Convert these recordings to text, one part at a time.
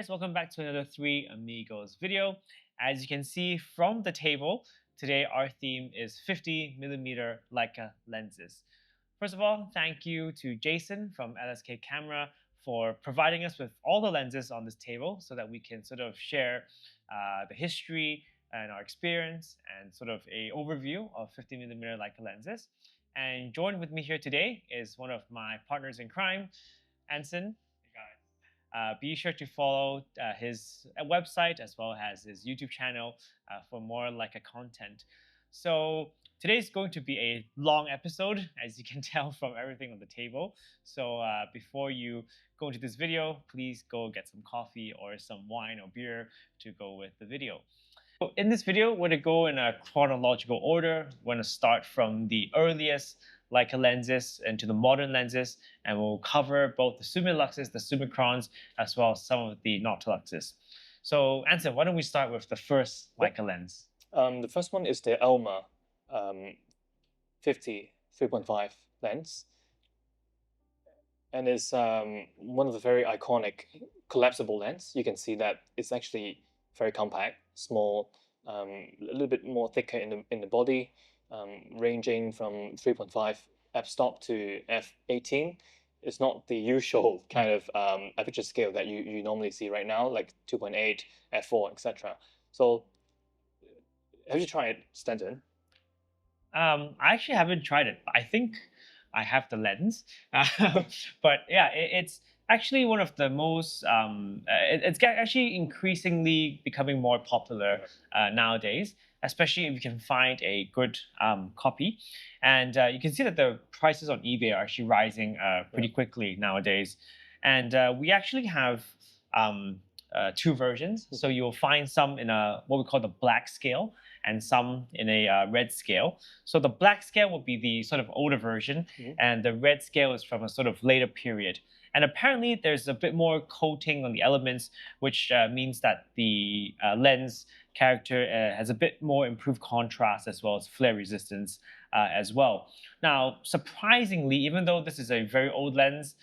guys, welcome back to another Three Amigos video. As you can see from the table, today our theme is 50mm Leica lenses. First of all, thank you to Jason from LSK Camera for providing us with all the lenses on this table so that we can sort of share the history and our experience and sort of a overview of 50mm Leica lenses. And joined with me here today is one of my partners in crime, Anson. Be sure to follow his website as well as his YouTube channel for more Leica content. So today's going to be a long episode, as you can tell from everything on the table. So before you go into this video, please go get some coffee or some wine or beer to go with the video. So in this video, we're going to go in a chronological order. We're going to start from the earliest Leica lenses into the modern lenses, and we'll cover both the Summiluxes, the Summicrons, as well as some of the Noctiluxes. So, Anson, why don't we start with the first Leica lens? The first one is the Elma 50 3.5 lens, and it's one of the very iconic collapsible lens. You can see that it's actually very compact, small, a little bit more thicker in the body, ranging from 3.5 f-stop to f18. It's not the usual kind of aperture scale that you normally see right now, like 2.8, f4, etc. So, have you tried Stanton? I actually haven't tried it. I think I have the lens, but yeah, it's actually one of the most. It's actually increasingly becoming more popular nowadays, especially if you can find a good copy. And you can see that the prices on eBay are actually rising pretty quickly nowadays. And we actually have two versions. So you'll find some in a what we call the black scale, and some in a red scale. So the black scale will be the sort of older version, and the red scale is from a sort of later period. And apparently there's a bit more coating on the elements, which means that the lens character has a bit more improved contrast as well as flare resistance as well. Now, surprisingly, even though this is a very old lens,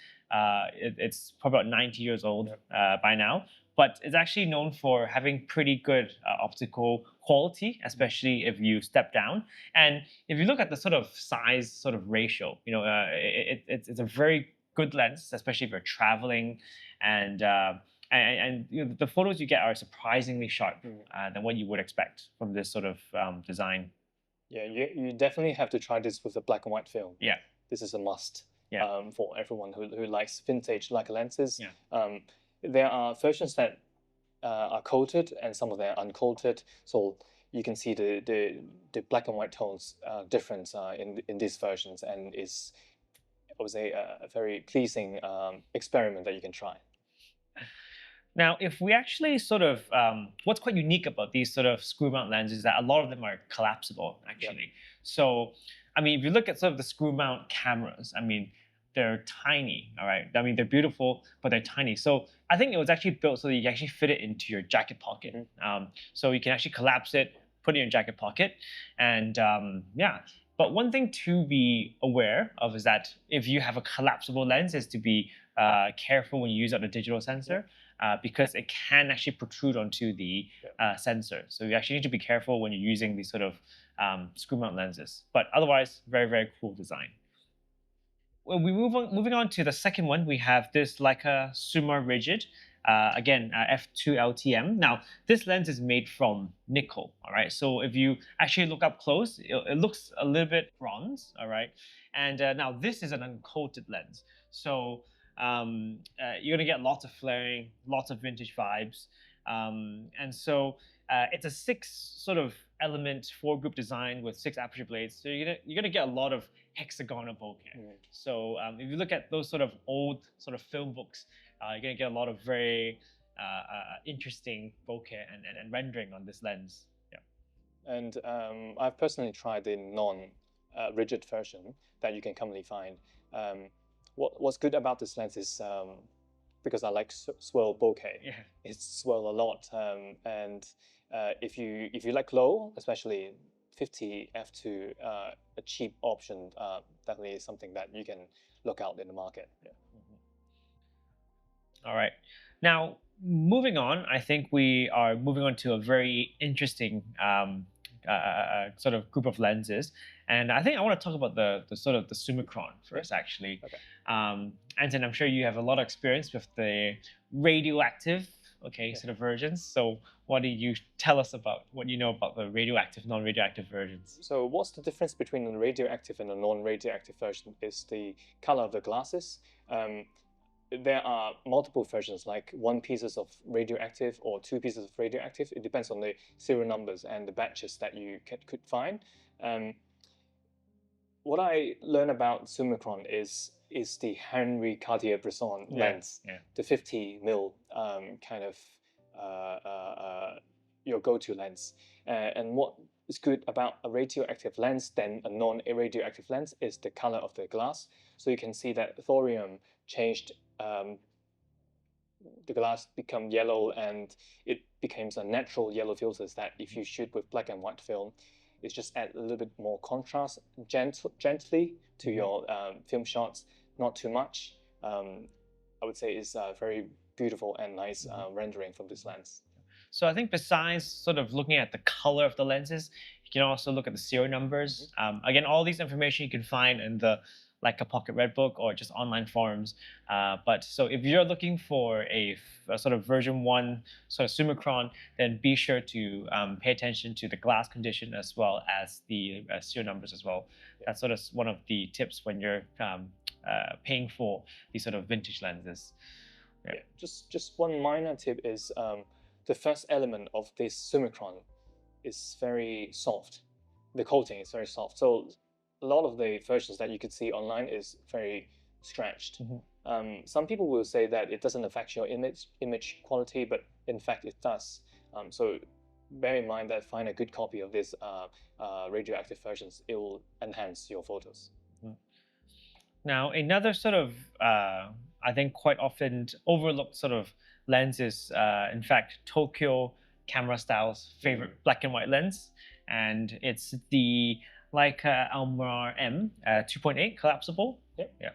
it's probably about 90 years old by now, but it's actually known for having pretty good optical quality, especially if you step down. And if you look at the sort of size sort of ratio, it's a very good lens, especially if you're traveling, and the photos you get are surprisingly sharp than what you would expect from this sort of design. Yeah, you definitely have to try this with a black and white film. Yeah, this is a must. Yeah. For everyone who likes vintage Leica lenses. Yeah. There are versions that are coated and some of them are uncoated, so you can see the black and white tones difference in these versions, and is, I would say, a very pleasing experiment that you can try. Now, if we actually sort of, what's quite unique about these sort of screw mount lenses is that a lot of them are collapsible, actually. Yep. So, I mean, if you look at sort of the screw mount cameras, I mean, they're tiny, all right? I mean, they're beautiful, but they're tiny. So I think it was actually built so that you can actually fit it into your jacket pocket. So you can actually collapse it, put it in your jacket pocket, and yeah. But one thing to be aware of is that if you have a collapsible lens, is to be careful when you use it on a digital sensor, because it can actually protrude onto the sensor. So you actually need to be careful when you're using these sort of screw mount lenses. But otherwise, very, very cool design. When we moving on to the second one, we have this Leica Summa Rigid, again, f2 LTM. Now, this lens is made from nickel, all right? So if you actually look up close, it looks a little bit bronze, all right? And now this is an uncoated lens. So you're gonna get lots of flaring, lots of vintage vibes. And so it's a 6 sort of element 4-group design with 6 aperture blades. So you're gonna get a lot of hexagonal bokeh. So if you look at those sort of old sort of film books, you're gonna get a lot of very interesting bokeh and rendering on this lens. Yeah. And I've personally tried the non-rigid version that you can commonly find. What's good about this lens is because I like swirl bokeh. Yeah. It swirl a lot, and if you like low, especially 50 f2, a cheap option, definitely is something that you can look out in the market. Yeah. All right. Now, moving on, I think we are moving on to a very interesting sort of group of lenses, and I think I want to talk about the sort of the Summicron first, actually. Okay. Anton, I'm sure you have a lot of experience with the radioactive, okay, sort of versions. So, what do you tell us about what you know about the radioactive, non-radioactive versions? So what's the difference between a radioactive and a non-radioactive version is the color of the glasses. Um, there are multiple versions, like 1 pieces of radioactive or 2 pieces of radioactive. It depends on the serial numbers and the batches that you could find. Um, what I learned about Summicron is the Henry Cartier-Bresson lens, the 50 mil kind of your go-to lens. And what is good about a radioactive lens than a non-radioactive lens is the color of the glass. So you can see that thorium changed the glass become yellow, and it becomes a natural yellow filters that if you shoot with black and white film, it just add a little bit more contrast gently to your film shots, not too much. I would say it's a very beautiful and nice rendering from this lens. So I think besides sort of looking at the color of the lenses, you can also look at the serial numbers. Again, all these information you can find in the like a Pocket Red Book or just online forums. But so if you're looking for a sort of version 1 sort of Summicron, then be sure to pay attention to the glass condition as well as the serial numbers as well. That's sort of one of the tips when you're paying for these sort of vintage lenses. Yeah. Just one minor tip is the first element of this Summicron is very soft. The coating is very soft. So a lot of the versions that you could see online is very scratched. Some people will say that it doesn't affect your image quality, but in fact it does. So bear in mind that find a good copy of this radioactive versions. It will enhance your photos. Now, another sort of, I think, quite often overlooked sort of lens is, in fact, Tokyo Camera Style's favorite black and white lens, and it's the Leica Almar M 2.8 collapsible. Yeah.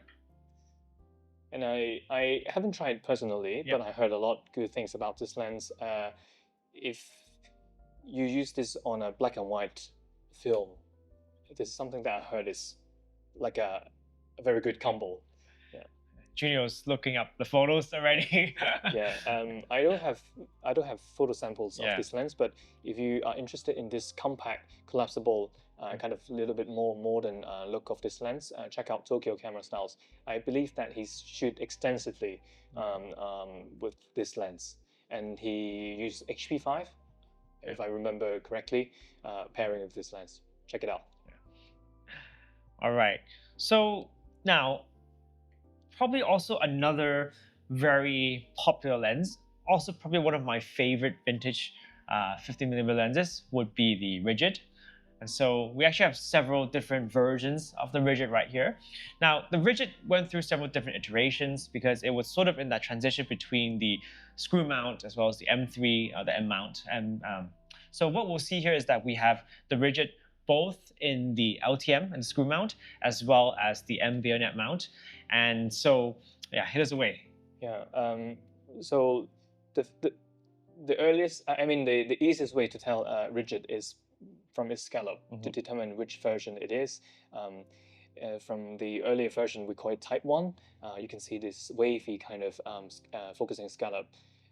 And I haven't tried personally, but I heard a lot good things about this lens. If you use this on a black and white film, this is something that I heard is like a very good combo. Junior's looking up the photos already. I don't have photo samples of this lens, but if you are interested in this compact, collapsible, kind of a little bit more modern look of this lens, check out Tokyo Camera Styles. I believe that he shoot extensively with this lens, and he used HP5, if I remember correctly, pairing with this lens. Check it out. All right. So now, probably also another very popular lens, also probably one of my favorite vintage 50mm lenses would be the rigid. And so we actually have several different versions of the rigid right here. Now, the rigid went through several different iterations because it was sort of in that transition between the screw mount as well as the M3, the M mount. And so what we'll see here is that we have the rigid both in the LTM and the screw mount, as well as the M bayonet mount. And so, yeah, hit us away. So the earliest, I mean, the easiest way to tell rigid is from its scallop to determine which version it is. From the earlier version, we call it Type 1. You can see this wavy kind of focusing scallop.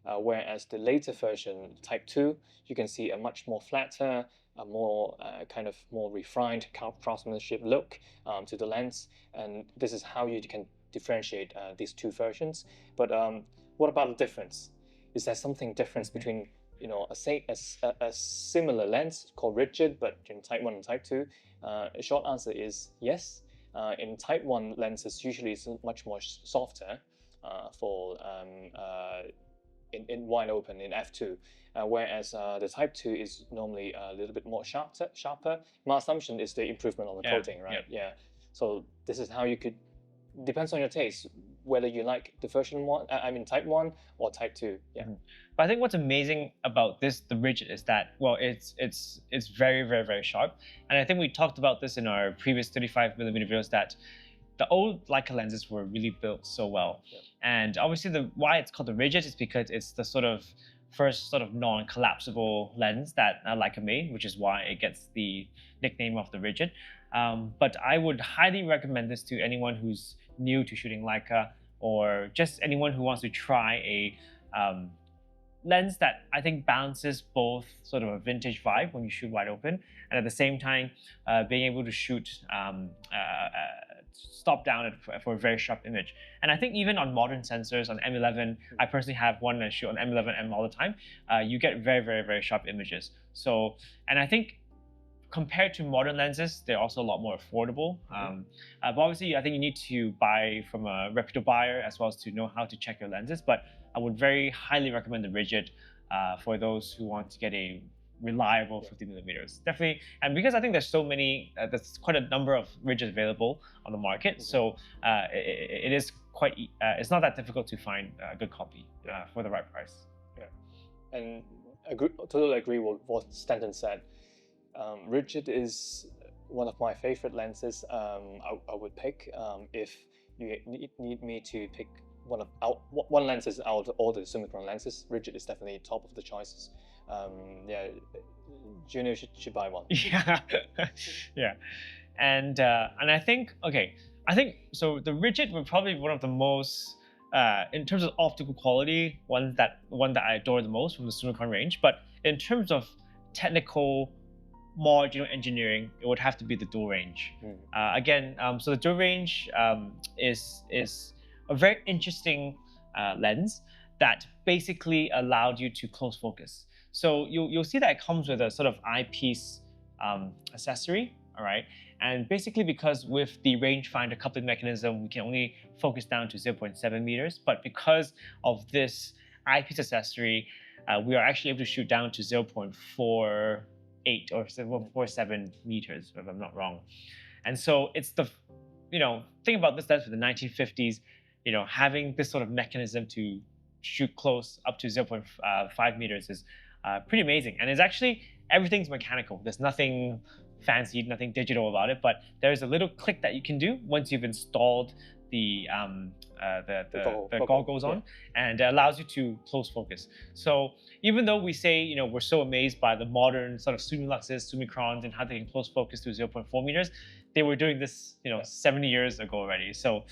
Whereas the later version, Type 2, you can see a much more flatter, a more kind of more refined craftsmanship look to the lens, and this is how you can differentiate these two versions. But what about the difference? Is there something difference between a similar lens called rigid, but in Type 1 and Type 2? A short answer is yes. In Type 1 lenses, usually it's much more softer for in wide open in f2, whereas the Type 2 is normally a little bit more sharper. My assumption is the improvement on the coating, right? So this is how you could, depends on your taste, whether you like the version 1, I mean Type 1 or Type 2. But I think what's amazing about this, the rigid, is that, well, it's very, very, very sharp. And I think we talked about this in our previous 35mm videos, that the old Leica lenses were really built so well. Yeah. And obviously why it's called the rigid is because it's the sort of first sort of non-collapsible lens that Leica made, which is why it gets the nickname of the rigid. But I would highly recommend this to anyone who's new to shooting Leica, or just anyone who wants to try a lens that I think balances both sort of a vintage vibe when you shoot wide open, and at the same time being able to shoot stop down for a very sharp image. And I think even on modern sensors, on M11, I personally have one that I shoot on M11M all the time, you get very, very, very sharp images. So, and I think compared to modern lenses, they're also a lot more affordable. But obviously, I think you need to buy from a reputable buyer as well as to know how to check your lenses. But I would very highly recommend the rigid for those who want to get a reliable 50 millimeters. Definitely, and because I think there's so many, there's quite a number of rigids available on the market. So it is quite, it's not that difficult to find a good copy for the right price. Yeah, and totally agree with what Stanton said. Rigid is one of my favorite lenses. I would pick if you need me to pick one lenses out of all the Summicron lenses. Rigid is definitely top of the choices. Yeah, Junior should buy one. Yeah, yeah, and I think I think so. The rigid were probably one of the most in terms of optical quality, one that I adore the most from the Summicron range. But in terms of technical marginal engineering, it would have to be the dual range. Again, so the dual range is a very interesting lens that basically allowed you to close focus. So you'll see that it comes with a sort of eyepiece accessory, all right? And basically because with the rangefinder coupling mechanism, we can only focus down to 0.7 meters, but because of this eyepiece accessory, we are actually able to shoot down to 0.48 or 0.47 meters, if I'm not wrong. And so it's the, think about this lens for the 1950s, having this sort of mechanism to shoot close up to 0.5 meters is pretty amazing. And it's actually, everything's mechanical. There's nothing fancy, nothing digital about it, but there's a little click that you can do once you've installed the goggles on, and it allows you to close focus. So even though we say, we're so amazed by the modern sort of Summiluxes, Summicrons, and how they can close focus to 0.4 meters, they were doing this, 70 years ago already. So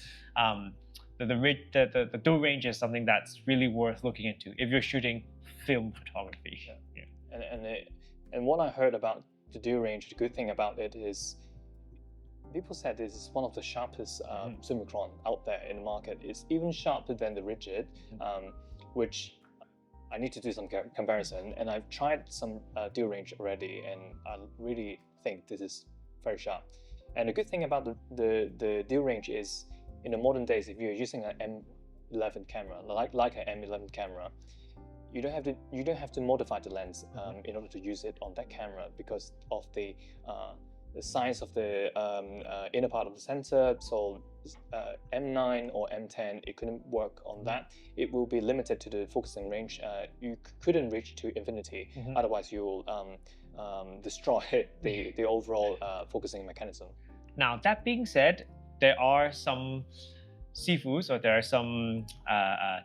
the dual range is something that's really worth looking into if you're shooting film photography. Yeah. And what I heard about the dual range, the good thing about it is, people said this is one of the sharpest Summicron out there in the market. It's even sharper than the rigid, which I need to do some comparison. And I've tried some dual range already, and I really think this is very sharp. And the good thing about the dual range is, in the modern days, if you're using an M11 camera, like an M11 camera, you don't have to modify the lens in order to use it on that camera, because of the size of the inner part of the sensor. So M9 or M10, it couldn't work on that. It will be limited to the focusing range. You couldn't reach to infinity, otherwise you will destroy the overall focusing mechanism. Now, that being said, there are some sifus, or there are some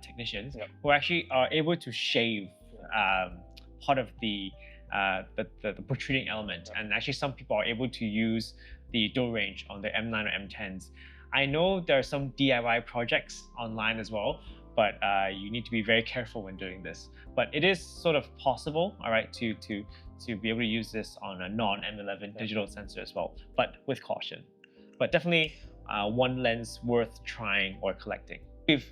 technicians who actually are able to shave part of the protruding element, and actually some people are able to use the dual range on the M9 or M10s. I know there are some DIY projects online as well, but you need to be very careful when doing this. But it is sort of possible, all right, to be able to use this on a non-M11 digital sensor as well, but with caution. But definitely one lens worth trying or collecting. We've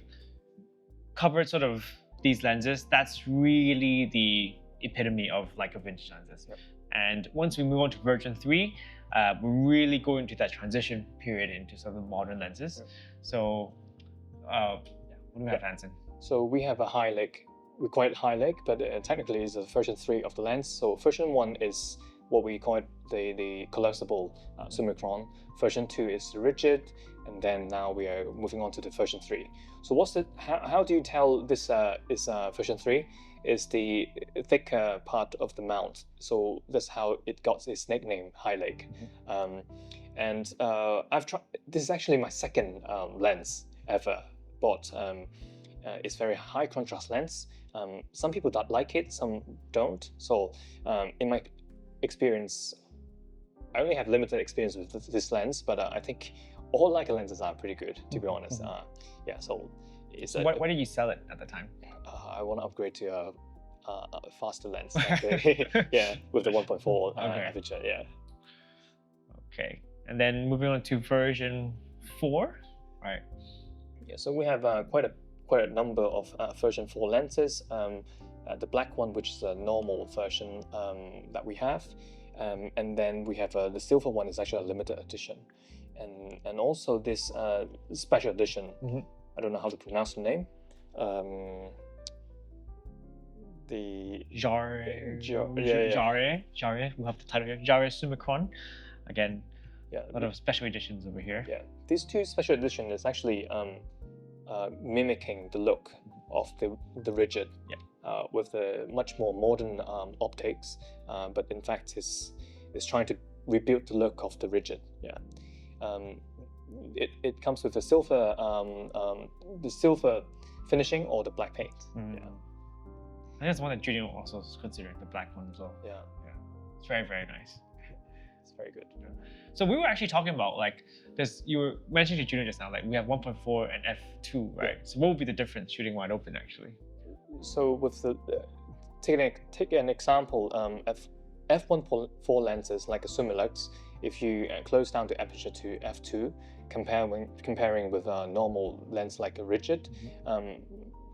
covered sort of these lenses. That's really the epitome of like a vintage lenses. And once we move on to version 3, we're really going to that transition period into some of the modern lenses. So what do we have, Hansen? So we have a high leg. We call it high leg, but technically it's a version 3 of the lens. So version 1 is what we call it the collapsible Summicron. Version 2 is rigid, and then now we are moving on to the version 3. So how do you tell this is version 3? Is the thicker part of the mount. So that's how it got its nickname, High Lake. And I've tried. This is actually my second lens ever bought. It's very high contrast lens. Some people don't like it, some don't. So in my experience, I only have limited experience with this lens, but I think all Leica lenses are pretty good, to be honest. Yeah, so it's Why did you sell it at the time? I want to upgrade to a faster lens, yeah, with the 1.4 aperture, yeah. Okay, and then moving on to version 4, right? Yeah, so we have quite a number of version 4 lenses. The black one, which is a normal version that we have, and then we have the silver one is actually a limited edition, and also this special edition. I don't know how to pronounce the name. The Jare, we have the title here. Jare Summicron. Again, yeah, a lot of special editions over here. Yeah, these two special edition is actually mimicking the look of the rigid, with the much more modern optics, but in fact is trying to rebuild the look of the rigid. Yeah, it comes with the silver finishing or the black paint. Yeah. I think that's one that Junior also considered, the black one as well. Yeah. It's very, very nice. It's very good. Yeah. So we were actually talking about like this. You were mentioning to Junior just now, like we have 1.4 and f2, right? Yeah. So what would be the difference shooting wide open actually? So with the take an example, f1.4 lenses like a Summilux, if you close down the aperture to f2, comparing with a normal lens like a rigid.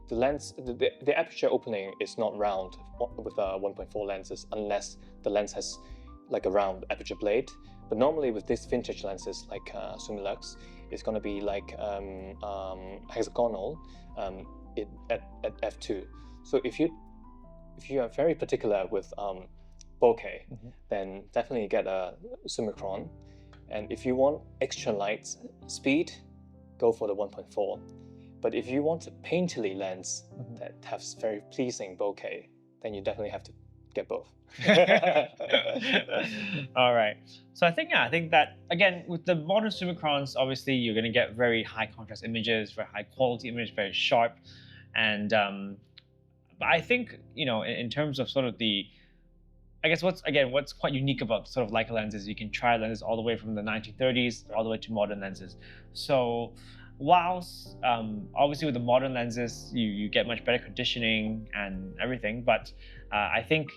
The aperture opening is not round with 1.4 lenses unless the lens has like a round aperture blade. But normally with these vintage lenses like Summilux, it's going to be like hexagonal at f2. So if you are very particular with bokeh, then definitely get a Summicron. And if you want extra light speed, go for the 1.4. But if you want a painterly lens that has very pleasing bokeh, then you definitely have to get both. All right. So I think that again with the modern Summicrons, obviously you're going to get very high contrast images, very high quality images, very sharp, and but I think in terms of sort of I guess what's quite unique about sort of Leica lenses, you can try lenses all the way from the 1930s all the way to modern lenses. So whilst obviously with the modern lenses you get much better conditioning and everything, but I think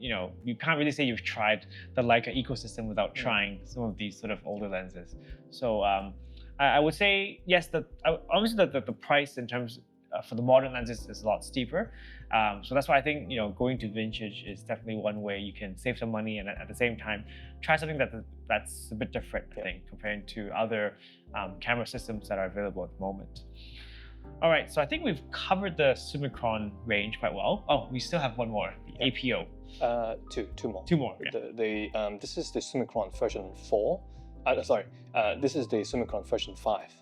you can't really say you've tried the Leica ecosystem without trying some of these sort of older lenses. So I would say yes, obviously the price in terms for the modern lenses is a lot steeper. So that's why I think going to vintage is definitely one way you can save some money and at the same time try something that's a bit different, I think, comparing to other camera systems that are available at the moment. All right, so I think we've covered the Summicron range quite well. Oh, we still have one more, the APO. Two more. Two more. Yeah. This is the Summicron version 4. This is the Summicron version 5.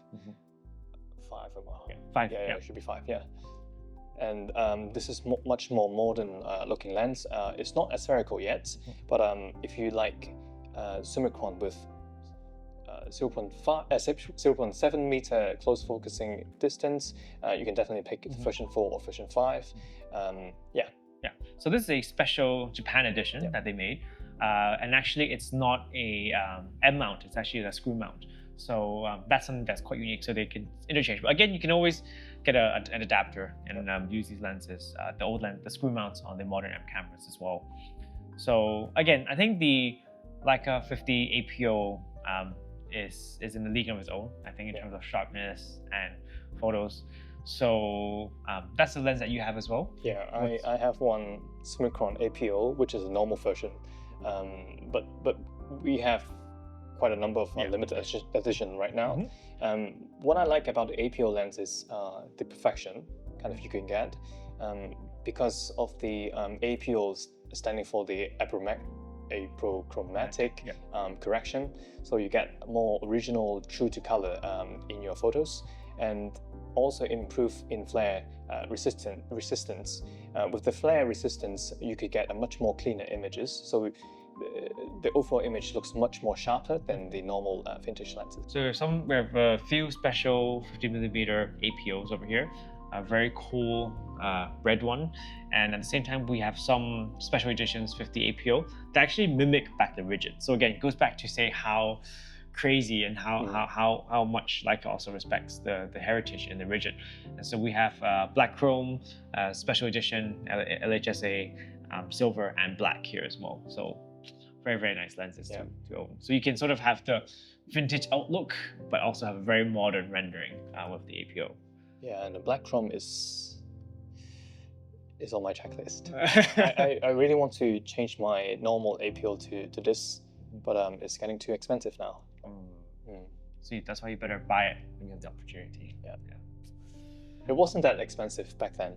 5. Yeah, 5. Yeah, it should be 5. Yeah. And this is much more modern looking lens. It's not aspherical yet, but if you like Summicron with 0.7 meter close focusing distance, you can definitely pick version 4 or version 5. Yeah. So this is a special Japan edition that they made, and actually it's not a M mount; it's actually a screw mount. So that's something that's quite unique. So they can interchange. But again, you can always get an adapter and use these lenses, the screw mounts on the modern M cameras as well. So again, I think the Leica 50 APO is in the league of its own, I think, in terms of sharpness and photos. So that's the lens that you have as well? Yeah, I have one Summicron APO, which is a normal version. But we have quite a number of limited edition right now. What I like about the APO lens is the perfection you can get, because of the APOs standing for the a prochromatic Yeah. correction, so you get more original, true to color in your photos, and also improve in flare resistance. With the flare resistance, you could get a much more cleaner images. So the overall image looks much more sharper than the normal vintage lenses. So we have a few special 50mm APOs over here. A very cool red one, and at the same time we have some special editions 50 APO that actually mimic back the rigid. So again, it goes back to say how crazy and how much Leica also respects the heritage in the rigid. And so we have black chrome, special edition, LHSA, silver and black here as well. So very, very nice lenses to own. So you can sort of have the vintage outlook, but also have a very modern rendering with the APO. Yeah, and the black chrome is on my checklist. I really want to change my normal APO to this, but it's getting too expensive now. See, that's why you better buy it when you have the opportunity. Yeah. It wasn't that expensive back then.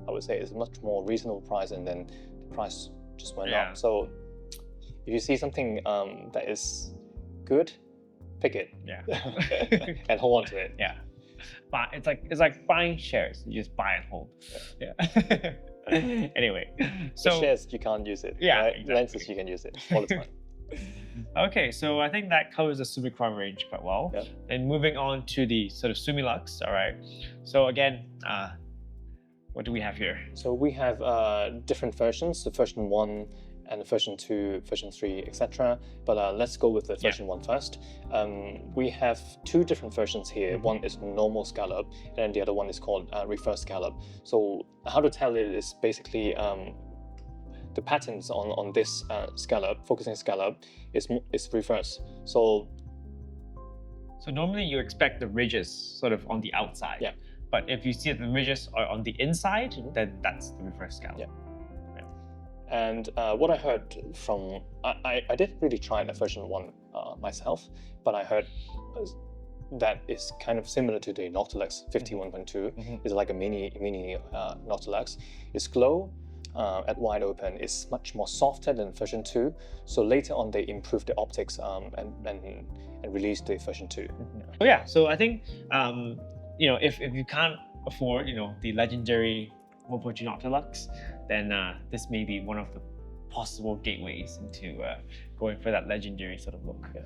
I would say it's a much more reasonable price, and then the price just went up. So if you see something that is good, pick it. Yeah. And hold on to it. Yeah. But it's like buying shares. You just buy and hold. Yeah. Anyway, so the shares you can't use it. Yeah, right? exactly. Lenses you can use it all the time. Okay, so I think that covers the Summicron range quite well. Yep. And moving on to the sort of Summilux. All right. So again, what do we have here? So we have different versions, the version 1 and the version 2, version 3, etc. But let's go with the version 1 first. We have two different versions here. One is normal scallop, and then the other one is called reverse scallop. So how to tell it is basically the patterns on this scallop, focusing scallop, is reverse. So normally you expect the ridges sort of on the outside. Yeah. But if you see that the ridges are on the inside, then that's the reverse scallop. Yeah. And what I heard from, I didn't really try the version 1 myself, but I heard that is kind of similar to the Noctilux 51.2. It's like a mini Noctilux. It's glow at wide open. It's much more softer than version 2. So later on they improved the optics and released the version 2. So yeah, so I think if you can't afford the legendary 1.2 Noctilux, then this may be one of the possible gateways into going for that legendary sort of look. Yeah.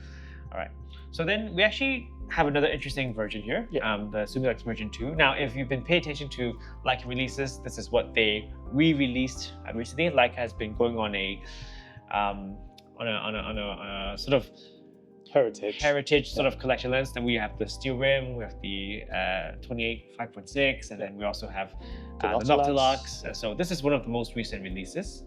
All right. So then we actually have another interesting version here, the Summilux version 2. Now, if you've been paying attention to Leica releases, this is what they re-released recently. Leica has been going on a sort of heritage sort of collection lens. Then we have the steel rim, we have the 28 5.6, and then we also have the Noctilux. So this is one of the most recent releases.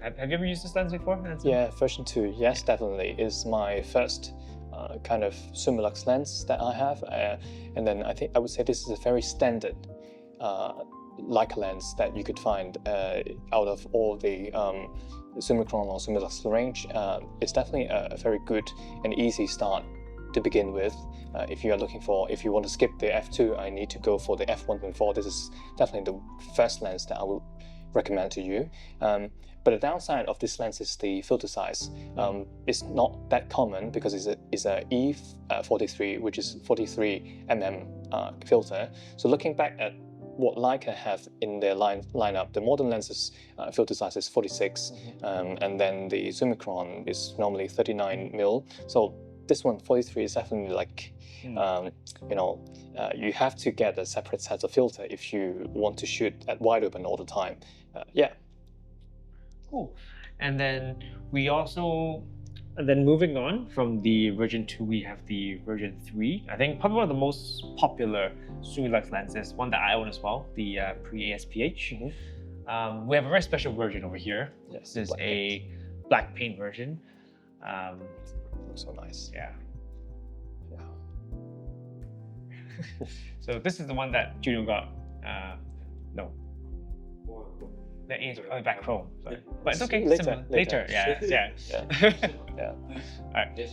Have you ever used this lens before, Nancy? Yeah, version 2, yes, definitely. It's my first kind of Summilux lens that I have. And then I would say this is a very standard Leica lens that you could find out of all the Summicron or Summilux range. It's definitely a very good and easy start to begin with. If you want to skip the f2, I need to go for the f1.4. This is definitely the first lens that I will recommend to you. But the downside of this lens is the filter size. It's not that common because it's a E43, which is 43 mm filter. So looking back at what Leica have in their lineup, the modern lenses filter size is 46, and then the Summicron is normally 39 mm. So this one, 43, is definitely like, you have to get a separate set of filter if you want to shoot at wide open all the time. Yeah. Cool. And then moving on from the version 2, we have the version 3. I think probably one of the most popular Summilux lenses, one that I own as well, the pre-ASPH. We have a very special version over here. Yes, this is a black paint version. Looks so nice. Yeah. So this is the one that Juno got. No. That is back chrome. Sorry. But it's okay. Later. Yeah. All right.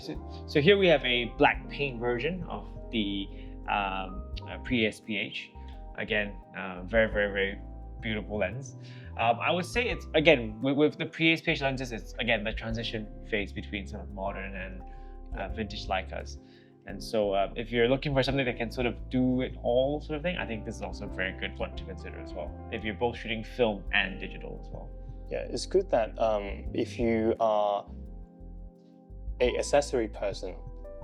So here we have a black paint version of the pre-ASPH. Again, very, very, very beautiful lens. I would say it's, again, with the pre-ASPH lenses, it's again the transition phase between sort of modern and vintage Leicas. And so if you're looking for something that can sort of do it all sort of thing, I think this is also a very good one to consider as well, if you're both shooting film and digital as well. Yeah, it's good that if you are a accessory person,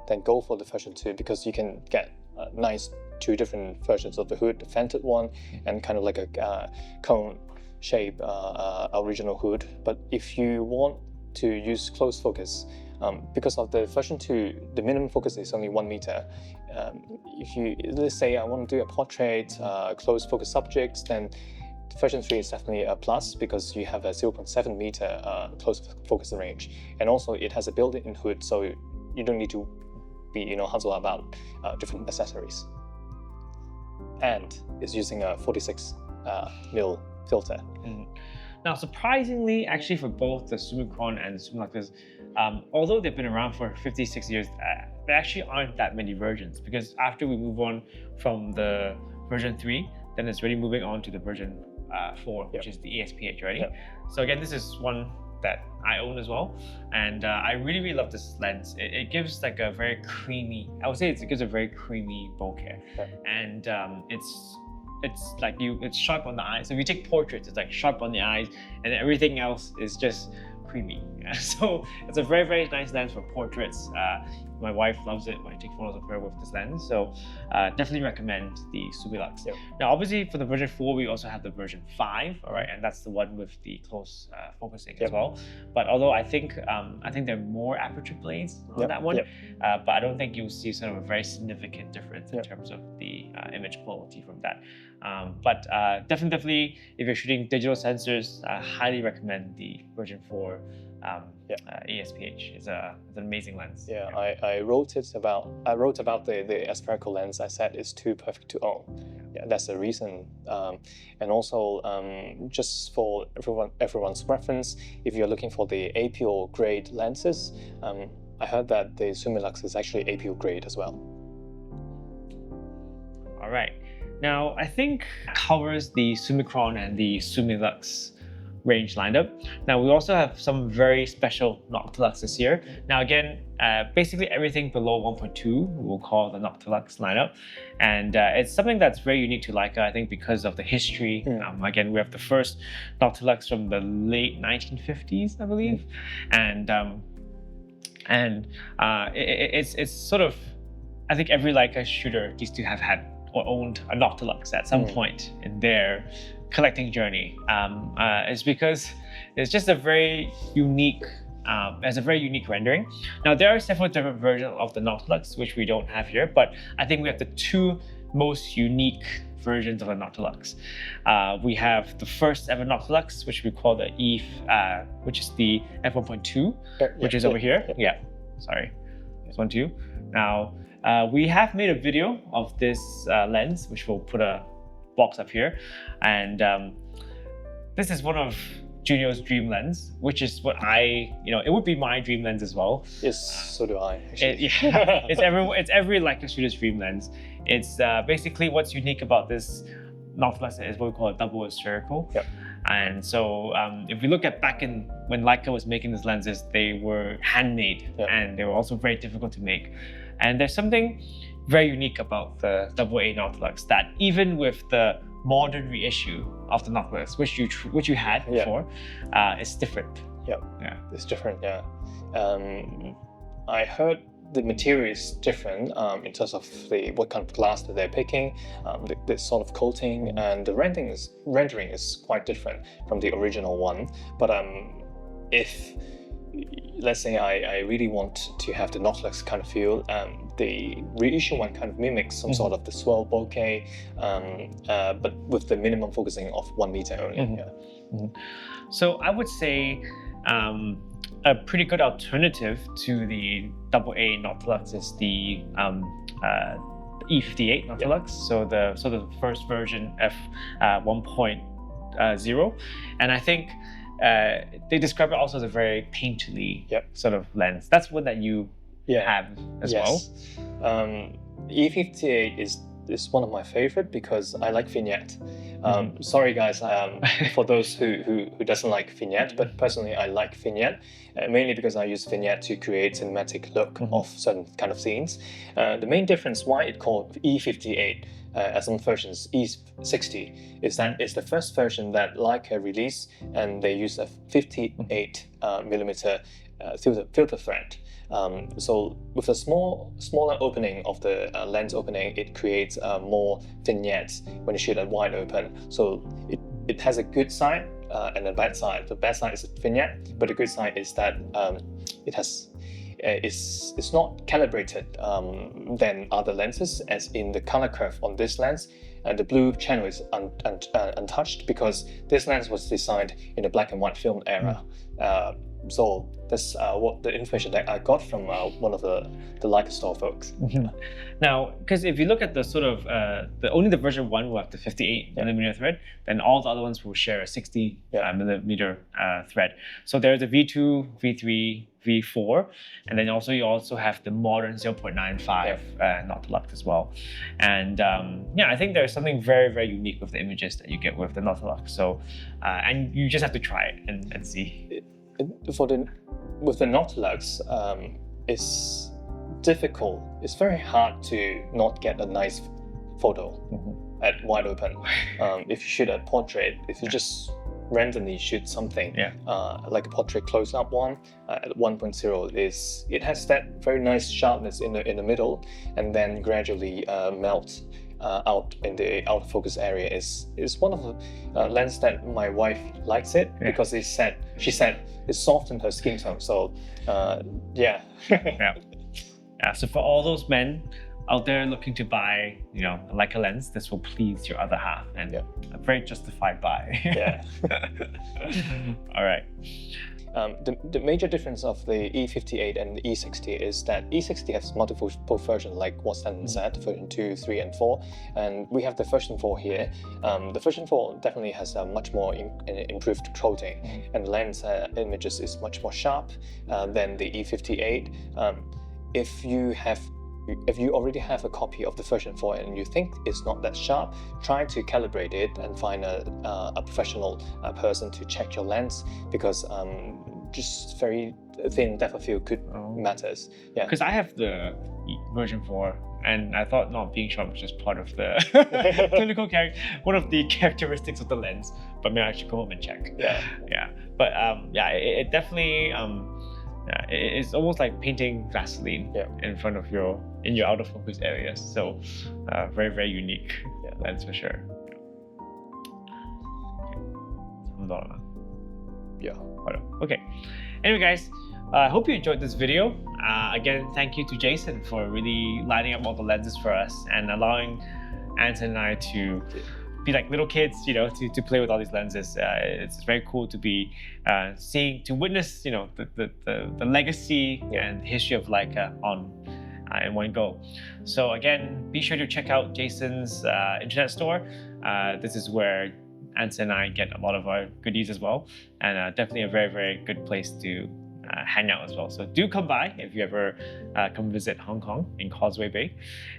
then go for the version 2, because you can get nice 2 different versions of the hood, the vented one and kind of like a cone shape original hood. But if you want to use close focus, because of the version 2, the minimum focus is only 1 meter. If you, let's say I want to do a portrait, close focus subjects, then version 3 is definitely a plus, because you have a 0.7 meter close focus range, and also it has a built-in hood, so you don't need to be hustle about different accessories. And it's using a 46 mil filter. Now, surprisingly, actually, for both the Summicron and the Summilux, although they've been around for 56 years, there actually aren't that many versions, because after we move on from the version 3, then it's really moving on to the version 4, which is the ASPH already. So again, this is one that I own as well, and I really love this lens. It gives like a very creamy, I would say it gives a very creamy bokeh, and it's like it's sharp on the eyes. So if you take portraits, it's like sharp on the eyes, and everything else is just creamy. So it's a very nice lens for portraits. My wife loves it when I take photos of her with this lens, so definitely recommend the Summilux. Now, obviously, for the version 4, we also have the version 5, all right, and that's the one with the close focusing as well. But although I think there are more aperture blades on that one, but I don't think you'll see sort of a very significant difference in terms of the image quality from that. But definitely, if you're shooting digital sensors, I highly recommend the version 4 ASPH. It's an amazing lens. I wrote about the aspherical lens. I said it's too perfect to own. That's the reason. And also, just for everyone's reference, if you're looking for the APO grade lenses, I heard that the Summilux is actually APO grade as well. All right. Now, I think covers the Summicron and the Summilux range lineup. Now, we also have some very special Noctilux this year. Now, again, basically everything below 1.2 we'll call the Noctilux lineup, and it's something that's very unique to Leica, I think, because of the history. Again, we have the first Noctilux from the late 1950s, I believe, and it's sort of, I think every Leica shooter used to have had or owned a Noctilux at some point in their collecting journey. It's because it's just a very unique, it's a very unique rendering. Now, there are several different versions of the Noctilux, which we don't have here, but I think we have the 2 most unique versions of the Noctilux. We have the first ever Noctilux, which we call the which is the f1.2, which is over here. Sorry, it's 1.2. Now, we have made a video of this lens, which we'll put a box up here, and this is one of Junio's dream lens, which is what it would be my dream lens as well. Yes, so do I. It's every Leica shooter's dream lens. It's basically what's unique about this Noctilux is what we call a double spherical. And so if we look at back in when Leica was making these lenses, they were handmade and they were also very difficult to make. And there's something very unique about the AA Noctilux that even with the modern reissue of the Noctilux, which you had before, it's different. It's different. I heard the material is different in terms of what kind of glass that they're picking, the sort of coating, and the rendering is quite different from the original one. But if let's say I really want to have the Noctilux kind of feel, the reissue one kind of mimics some sort of the swirl bokeh, but with the minimum focusing of 1 meter only. So I would say a pretty good alternative to the AA Noctilux is the E58 Noctilux, so the first version f 1.0, and I think they describe it also as a very painterly sort of lens. That's one that you have as well. E58 is is one of my favorite because I like vignette. Sorry guys, for those who doesn't like vignette, but personally I like vignette, mainly because I use vignette to create cinematic look of certain kind of scenes. The main difference why it called E58 as some versions E60 is that it's the first version that Leica released, and they use a 58 millimeter filter thread. So with a smaller opening of the lens opening, it creates more vignettes when you shoot at wide open. So it has a good side and a bad side. The bad side is vignette, but the good side is that it's not calibrated than other lenses, as in the color curve on this lens. And the blue channel is untouched because this lens was designed in the black and white film era. So that's what the information that I got from one of the Leica store folks. Now, because if you look at the sort of only the version 1 will have the 58 millimeter thread, then all the other ones will share a 60 millimeter thread. So there's a V2, V3, V4, and then you also have the modern 0.95 Noctilux as well. And I think there's something very, very unique with the images that you get with the Noctilux. So and you just have to try it and see. With the Noctilux, it's difficult. It's very hard to not get a nice photo at wide open. If you shoot a portrait, if you just randomly shoot something like a portrait close-up one at 1.0, it has that very nice sharpness in the middle, and then gradually melts out in the out of focus area. Is one of the lens that my wife likes it because she said it softened her skin tone. So So for all those men out there looking to buy, a Leica lens, this will please your other half, and a very justified buy. All right. The major difference of the E58 and the E60 is that E60 has multiple versions, like what Stan said, version 2, 3, and 4, and we have the version 4 here. The version 4 definitely has a much more improved clothing, and the lens images is much more sharp than the E58. If you already have a copy of the version 4 and you think it's not that sharp, try to calibrate it and find a professional person to check your lens, because just very thin depth of field could matters. Because I have the version 4, and I thought not being sharp was just part of the clinical one of the characteristics of the lens. But maybe I should go home and check. But it definitely it's almost like painting Vaseline in front of your out of focus areas. So very, very unique lens for sure. Okay. Anyway, guys, I hope you enjoyed this video. Again, thank you to Jason for really lining up all the lenses for us and allowing Anton and I to be like little kids, to play with all these lenses. It's very cool to be to witness, the legacy and history of Leica in one go. So again, be sure to check out Jason's internet store. This is where Anson and I get a lot of our goodies as well, and definitely a very, very good place to hang out as well. So do come by if you ever come visit Hong Kong in Causeway Bay.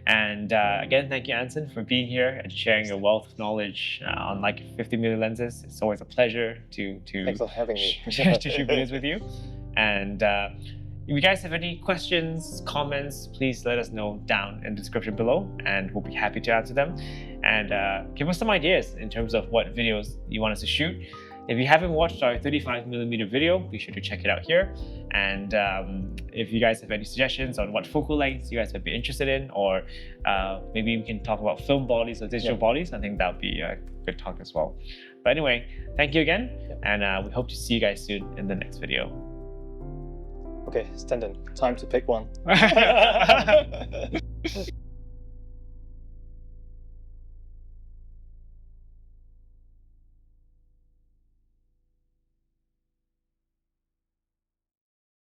And again, thank you, Anson, for being here and sharing your wealth of knowledge on like 50mm lenses. It's always a pleasure to Thanks for having me. to shoot videos with you. And if you guys have any questions, comments, please let us know down in the description below, and we'll be happy to answer them. And give us some ideas in terms of what videos you want us to shoot. If you haven't watched our 35mm video, be sure to check it out here. And if you guys have any suggestions on what focal lengths you guys would be interested in, or maybe we can talk about film bodies or digital bodies, I think that would be a good talk as well. But anyway, thank you again, and we hope to see you guys soon in the next video. Okay, Stanton, time to pick one.